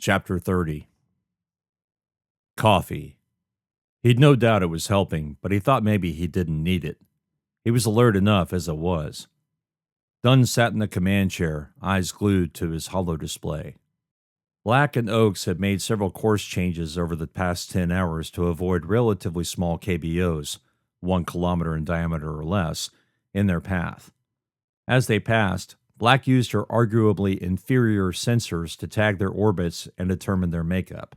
Chapter 30. Coffee. He'd no doubt it was helping, but he thought maybe he didn't need it. He was alert enough as it was. Dunn sat in the command chair, eyes glued to his holo display. Black and Oakes had made several course changes over the past 10 hours to avoid relatively small KBOs, 1 kilometer in diameter or less, in their path. As they passed, Black used her arguably inferior sensors to tag their orbits and determine their makeup.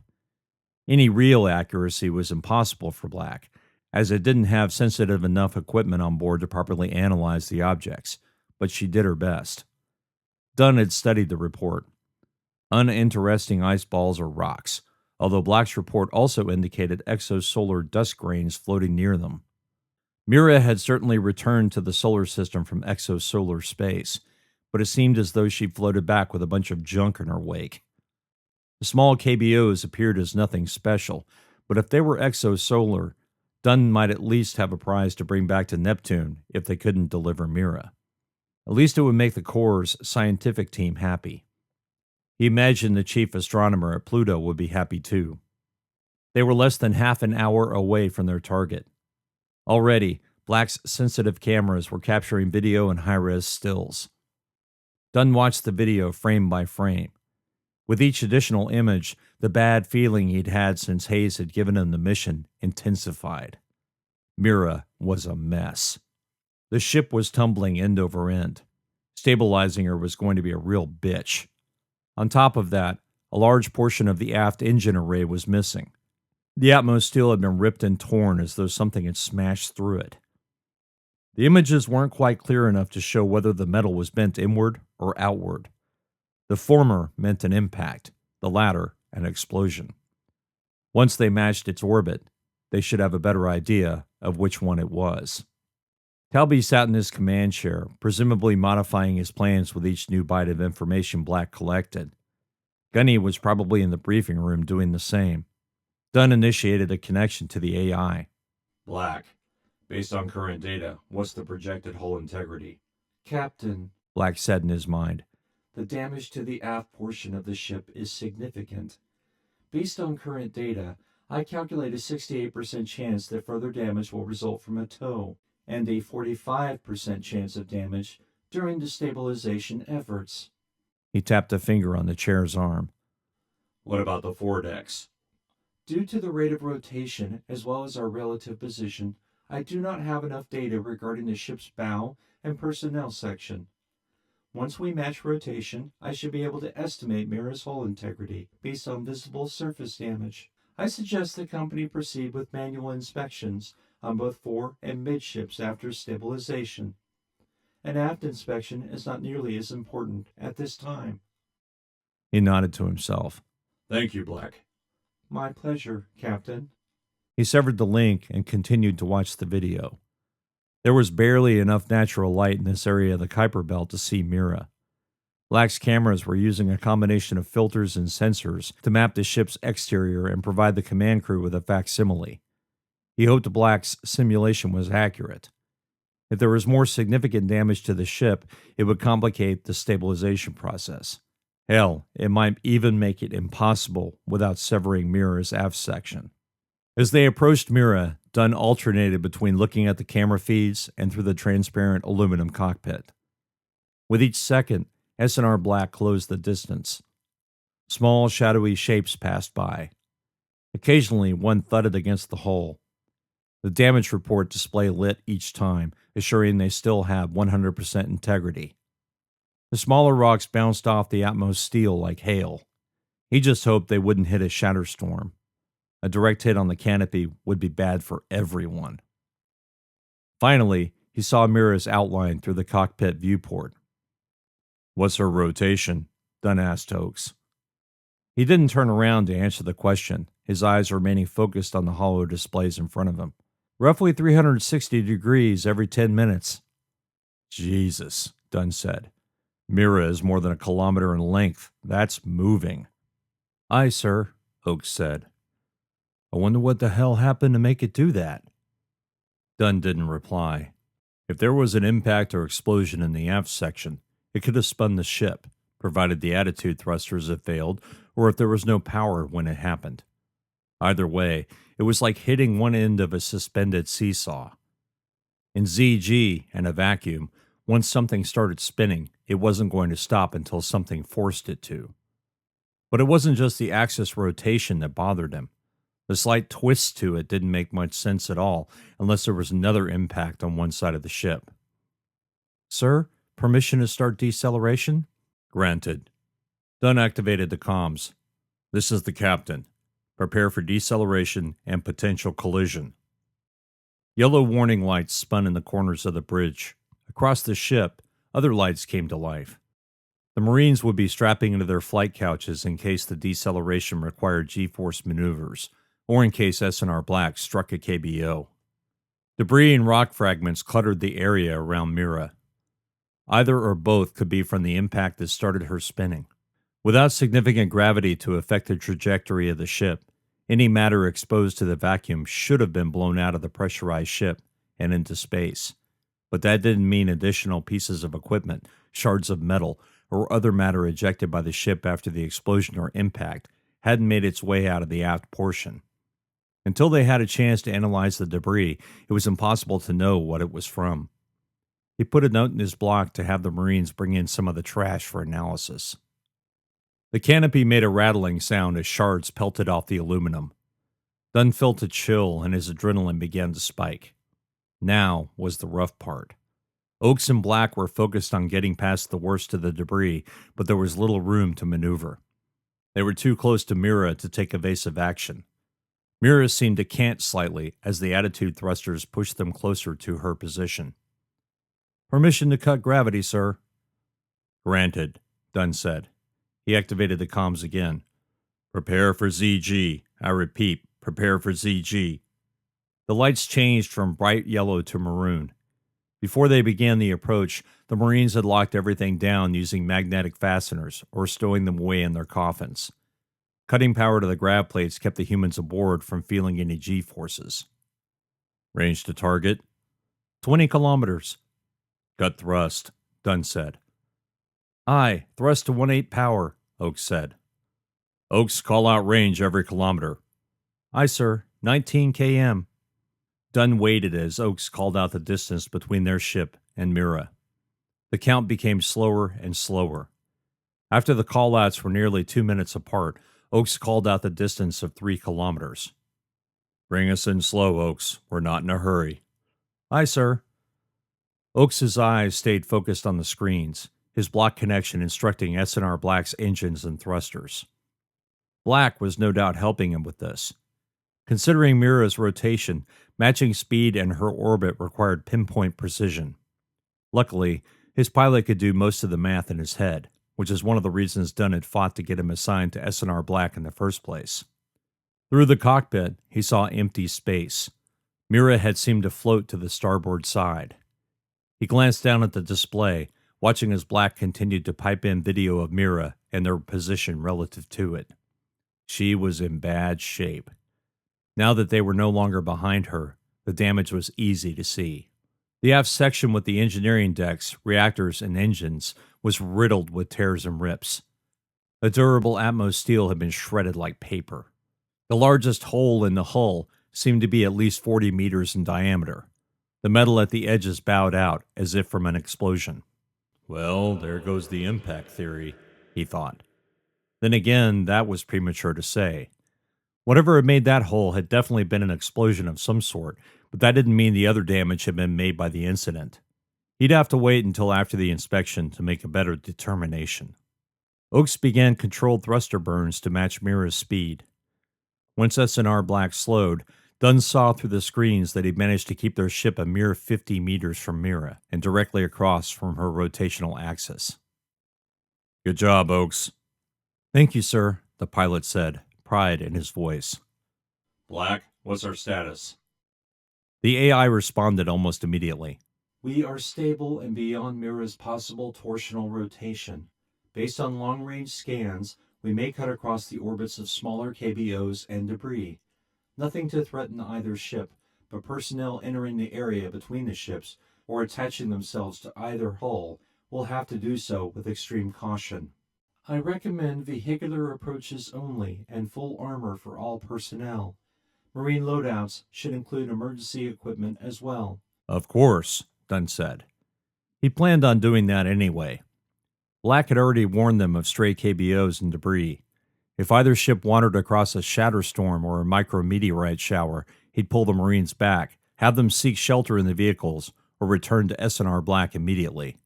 Any real accuracy was impossible for Black, as it didn't have sensitive enough equipment on board to properly analyze the objects, but she did her best. Dunn had studied the report. Uninteresting ice balls or rocks, although Black's report also indicated exosolar dust grains floating near them. Mira had certainly returned to the solar system from exosolar space, but it seemed as though she floated back with a bunch of junk in her wake. The small KBOs appeared as nothing special, but if they were exosolar, Dunn might at least have a prize to bring back to Neptune if they couldn't deliver Mira. At least it would make the Corps' scientific team happy. He imagined the chief astronomer at Pluto would be happy too. They were less than half an hour away from their target. Already, Black's sensitive cameras were capturing video and high-res stills. Dunn watched the video frame by frame. With each additional image, the bad feeling he'd had since Hayes had given him the mission intensified. Mira was a mess. The ship was tumbling end over end. Stabilizing her was going to be a real bitch. On top of that, a large portion of the aft engine array was missing. The Atmos steel had been ripped and torn as though something had smashed through it. The images weren't quite clear enough to show whether the metal was bent inward or outward. The former meant an impact, the latter an explosion. Once they matched its orbit, they should have a better idea of which one it was. Talby sat in his command chair, presumably modifying his plans with each new byte of information Black collected. Gunny was probably in the briefing room doing the same. Dunn initiated a connection to the AI. Black, based on current data, what's the projected hull integrity? Captain, Black said in his mind. The damage to the aft portion of the ship is significant. Based on current data, I calculate a 68% chance that further damage will result from a tow, and a 45% chance of damage during destabilization efforts. He tapped a finger on the chair's arm. What about the foredecks? Due to the rate of rotation, as well as our relative position, I do not have enough data regarding the ship's bow and personnel section. Once we match rotation, I should be able to estimate Mira's hull integrity based on visible surface damage. I suggest the company proceed with manual inspections on both fore and midships after stabilization. An aft inspection is not nearly as important at this time. He nodded to himself. Thank you, Black. My pleasure, Captain. He severed the link and continued to watch the video. There was barely enough natural light in this area of the Kuiper Belt to see Mira. Black's cameras were using a combination of filters and sensors to map the ship's exterior and provide the command crew with a facsimile. He hoped Black's simulation was accurate. If there was more significant damage to the ship, it would complicate the stabilization process. Hell, it might even make it impossible without severing Mira's aft section. As they approached Mira, Dunn alternated between looking at the camera feeds and through the transparent aluminum cockpit. With each second, S&R Black closed the distance. Small, shadowy shapes passed by. Occasionally, one thudded against the hull. The damage report display lit each time, assuring they still have 100% integrity. The smaller rocks bounced off the Atmos steel like hail. He just hoped they wouldn't hit a shatterstorm. A direct hit on the canopy would be bad for everyone. Finally, he saw Mira's outline through the cockpit viewport. What's her rotation? Dunn asked Oakes. He didn't turn around to answer the question, his eyes remaining focused on the holo displays in front of him. Roughly 360 degrees every 10 minutes. Jesus, Dunn said. Mira is more than 1 kilometer in length. That's moving. Aye, sir, Oakes said. I wonder what the hell happened to make it do that. Dunn didn't reply. If there was an impact or explosion in the aft section, it could have spun the ship, provided the attitude thrusters had failed, or if there was no power when it happened. Either way, it was like hitting one end of a suspended seesaw. In ZG and a vacuum, once something started spinning, it wasn't going to stop until something forced it to. But it wasn't just the axis rotation that bothered him. The slight twist to it didn't make much sense at all unless there was another impact on one side of the ship. Sir, permission to start deceleration? Granted. Dunn activated the comms. This is the captain. Prepare for deceleration and potential collision. Yellow warning lights spun in the corners of the bridge. Across the ship, other lights came to life. The Marines would be strapping into their flight couches in case the deceleration required G-force maneuvers, or in case S&R Black struck a KBO. Debris and rock fragments cluttered the area around Mira. Either or both could be from the impact that started her spinning. Without significant gravity to affect the trajectory of the ship, any matter exposed to the vacuum should have been blown out of the pressurized ship and into space. But that didn't mean additional pieces of equipment, shards of metal, or other matter ejected by the ship after the explosion or impact hadn't made its way out of the aft portion. Until they had a chance to analyze the debris, it was impossible to know what it was from. He put a note in his block to have the Marines bring in some of the trash for analysis. The canopy made a rattling sound as shards pelted off the aluminum. Dunn felt a chill and his adrenaline began to spike. Now was the rough part. Oaks and Black were focused on getting past the worst of the debris, but there was little room to maneuver. They were too close to Mira to take evasive action. Mira seemed to cant slightly as the attitude thrusters pushed them closer to her position. Permission to cut gravity, sir. Granted, Dunn said. He activated the comms again. Prepare for ZG. I repeat, prepare for ZG. The lights changed from bright yellow to maroon. Before they began the approach, the Marines had locked everything down using magnetic fasteners or stowing them away in their coffins. Cutting power to the grav plates kept the humans aboard from feeling any G-forces. Range to target? 20 kilometers. Cut thrust, Dunn said. Aye, thrust to 1/8 power, Oaks said. Oaks, call out range every kilometer. Aye, sir, 19 km. Dunn waited as Oaks called out the distance between their ship and Mira. The count became slower and slower. After the call-outs were nearly 2 minutes apart, Oaks called out the distance of 3 kilometers. Bring us in slow, Oaks. We're not in a hurry. Aye, sir. Oaks's eyes stayed focused on the screens, his block connection instructing S&R Black's engines and thrusters. Black was no doubt helping him with this. Considering Mira's rotation, matching speed and her orbit required pinpoint precision. Luckily, his pilot could do most of the math in his head, which is one of the reasons Dunn had fought to get him assigned to S&R Black in the first place. Through the cockpit, he saw empty space. Mira had seemed to float to the starboard side. He glanced down at the display, watching as Black continued to pipe in video of Mira and their position relative to it. She was in bad shape. Now that they were no longer behind her, the damage was easy to see. The aft section with the engineering decks, reactors, and engines was riddled with tears and rips. The durable Atmos steel had been shredded like paper. The largest hole in the hull seemed to be at least 40 meters in diameter. The metal at the edges bowed out as if from an explosion. Well, there goes the impact theory, he thought. Then again, that was premature to say. Whatever had made that hole had definitely been an explosion of some sort, but that didn't mean the other damage had been made by the incident. He'd have to wait until after the inspection to make a better determination. Oaks began controlled thruster burns to match Mira's speed. Once S&R Black slowed, Dunn saw through the screens that he'd managed to keep their ship a mere 50 meters from Mira and directly across from her rotational axis. Good job, Oaks. Thank you, sir, the pilot said, pride in his voice. Black, what's our status? The AI responded almost immediately. We are stable and beyond Mira's possible torsional rotation. Based on long-range scans, we may cut across the orbits of smaller KBOs and debris. Nothing to threaten either ship, but personnel entering the area between the ships or attaching themselves to either hull will have to do so with extreme caution. I recommend vehicular approaches only and full armor for all personnel. Marine loadouts should include emergency equipment as well. Of course, Dunn said. He planned on doing that anyway. Black had already warned them of stray KBOs and debris. If either ship wandered across a shatterstorm or a micrometeorite shower, he'd pull the Marines back, have them seek shelter in the vehicles, or return to S&R Black immediately.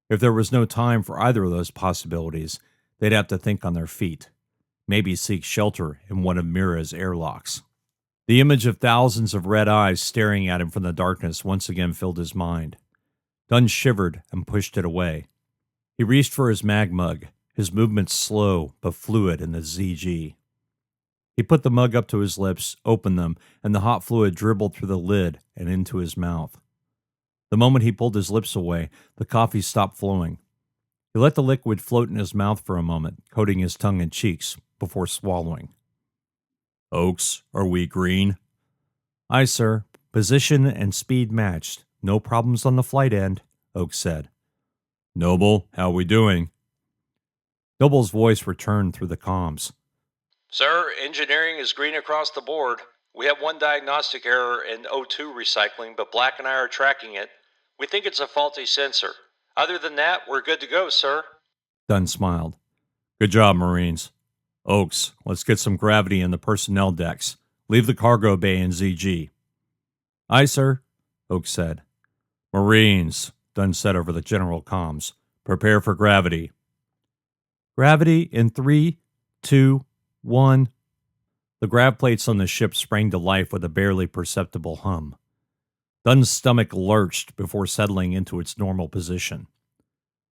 If there was no time for either of those possibilities, they'd have to think on their feet. Maybe seek shelter in one of Mira's airlocks. The image of thousands of red eyes staring at him from the darkness once again filled his mind. Dunn shivered and pushed it away. He reached for his mag mug, his movements slow but fluid in the ZG. He put the mug up to his lips, opened them, and the hot fluid dribbled through the lid and into his mouth. The moment he pulled his lips away, the coffee stopped flowing. He let the liquid float in his mouth for a moment, coating his tongue and cheeks, before swallowing. Oaks, are we green? Aye, sir. Position and speed matched. No problems on the flight end, Oaks said. Noble, how we doing? Noble's voice returned through the comms. Sir, engineering is green across the board. We have one diagnostic error in O2 recycling, but Black and I are tracking it. We think it's a faulty sensor. Other than that, we're good to go, sir. Dunn smiled. Good job, Marines. Oaks, let's get some gravity in the personnel decks. Leave the cargo bay in ZG. Aye, sir, Oaks said. Marines, Dunn said over the general comms. Prepare for gravity. Gravity in 3, 2, 1. The grav plates on the ship sprang to life with a barely perceptible hum. Dunn's stomach lurched before settling into its normal position.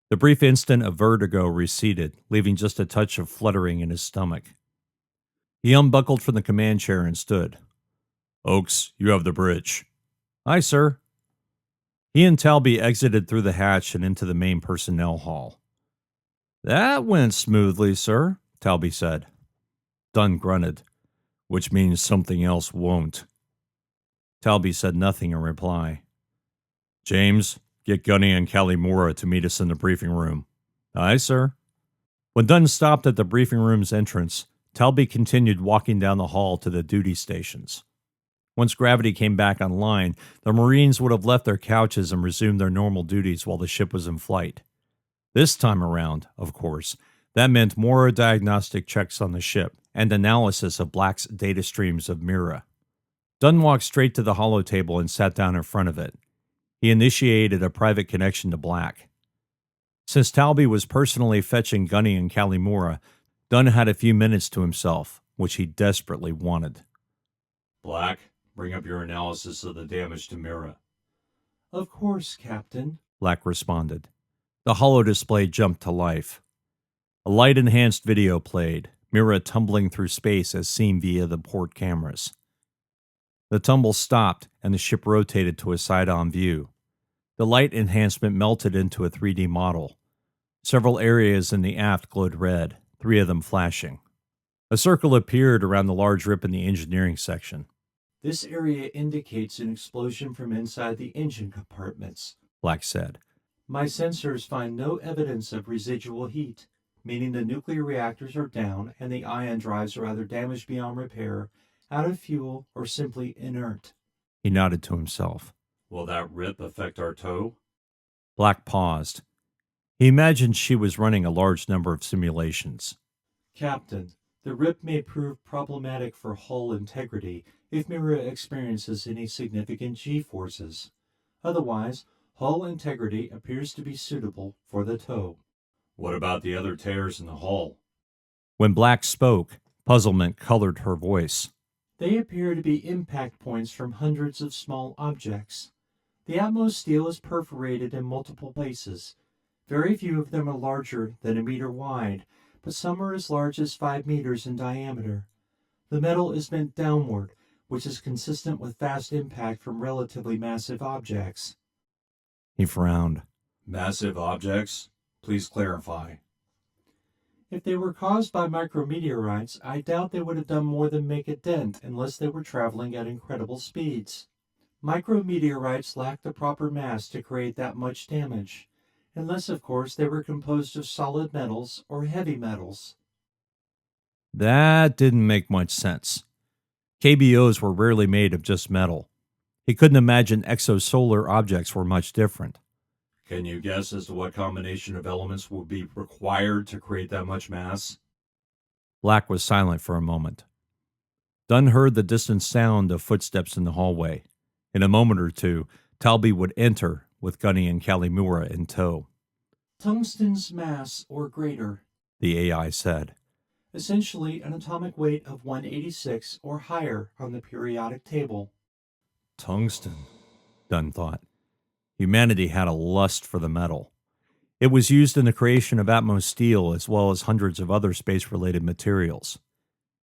The brief instant of vertigo receded, leaving just a touch of fluttering in his stomach. He unbuckled from the command chair and stood. Oaks, you have the bridge. Aye, sir. He and Talby exited through the hatch and into the main personnel hall. That went smoothly, sir, Talby said. Dunn grunted, which means something else won't. Talby said nothing in reply. James, get Gunny and Kalimura to meet us in the briefing room. Aye, sir. When Dunn stopped at the briefing room's entrance, Talby continued walking down the hall to the duty stations. Once gravity came back online, the Marines would have left their couches and resumed their normal duties while the ship was in flight. This time around, of course, that meant more diagnostic checks on the ship and analysis of Black's data streams of Mira. Dunn walked straight to the holotable and sat down in front of it. He initiated a private connection to Black. Since Talby was personally fetching Gunny and Kalimura, Dunn had a few minutes to himself, which he desperately wanted. Black, bring up your analysis of the damage to Mira. Of course, Captain, Black responded. The holodisplay jumped to life. A light-enhanced video played, Mira tumbling through space as seen via the port cameras. The tumble stopped, and the ship rotated to a side-on view. The light enhancement melted into a 3D model. Several areas in the aft glowed red, 3 of them flashing. A circle appeared around the large rip in the engineering section. This area indicates an explosion from inside the engine compartments, Black said. My sensors find no evidence of residual heat, meaning the nuclear reactors are down and the ion drives are either damaged beyond repair, out of fuel, or simply inert. He nodded to himself. Will that rip affect our tow? Black paused. He imagined she was running a large number of simulations. Captain, the rip may prove problematic for hull integrity if Mira experiences any significant G-forces. Otherwise, hull integrity appears to be suitable for the tow. What about the other tears in the hull? When Black spoke, puzzlement colored her voice. They appear to be impact points from hundreds of small objects. The Atmos steel is perforated in multiple places. Very few of them are larger than 1 meter wide, but some are as large as 5 meters in diameter. The metal is bent downward, which is consistent with fast impact from relatively massive objects. He frowned. Massive objects? Please clarify. If they were caused by micrometeorites, I doubt they would have done more than make a dent unless they were traveling at incredible speeds. Micrometeorites lack the proper mass to create that much damage, unless, of course, they were composed of solid metals or heavy metals. That didn't make much sense. KBOs were rarely made of just metal. He couldn't imagine exosolar objects were much different. Can you guess as to what combination of elements would be required to create that much mass? Black was silent for a moment. Dunn heard the distant sound of footsteps in the hallway. In a moment or two, Talby would enter with Gunny and Kalimura in tow. Tungsten's mass or greater, The AI said. essentially an atomic weight of 186 or higher on the periodic table. Tungsten, Dunn thought. Humanity had a lust for the metal. It was used in the creation of Atmos steel as well as hundreds of other space-related materials.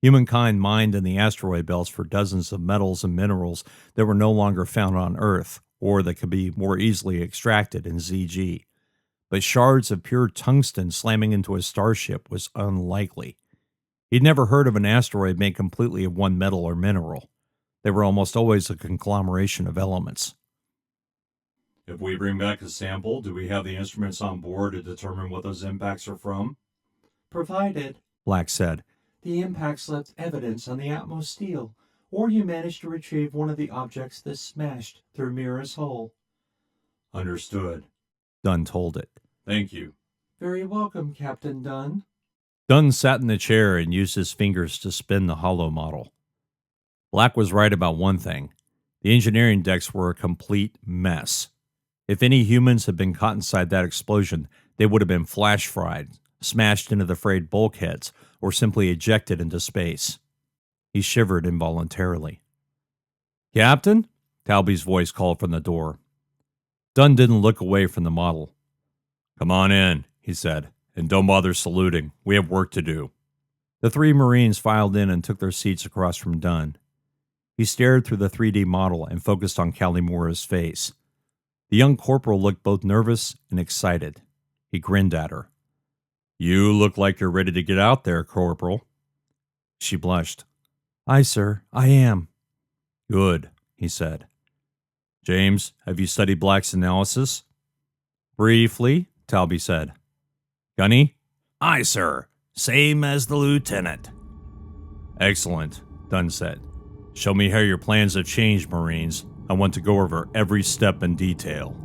Humankind mined in the asteroid belts for dozens of metals and minerals that were no longer found on Earth or that could be more easily extracted in ZG. But shards of pure tungsten slamming into a starship was unlikely. He'd never heard of an asteroid made completely of one metal or mineral. They were almost always a conglomeration of elements. If we bring back a sample, do we have the instruments on board to determine what those impacts are from? Provided, Black said. the impacts left evidence on the Atmos steel, or you managed to retrieve one of the objects that smashed through Mira's hull. Understood. Dunn told it. Thank you. Very welcome, Captain Dunn. Dunn sat in the chair and used his fingers to spin the hollow model. Black was right about one thing. The engineering decks were a complete mess. If any humans had been caught inside that explosion, they would have been flash fried, smashed into the frayed bulkheads, or simply ejected into space. He shivered involuntarily. Captain? Talby's voice called from the door. Dunn didn't look away from the model. Come on in, he said, and don't bother saluting. We have work to do. The three Marines filed in and took their seats across from Dunn. He stared through the 3D model and focused on Kalimura's face. The young corporal looked both nervous and excited. He grinned at her. You look like you're ready to get out there, Corporal. She blushed. Aye, sir, I am. Good, he said. James, have you studied Black's analysis? Briefly, Talby said. Gunny? Aye, sir. Same as the lieutenant. Excellent, Dunn said. Show me how your plans have changed, Marines. I want to go over every step in detail.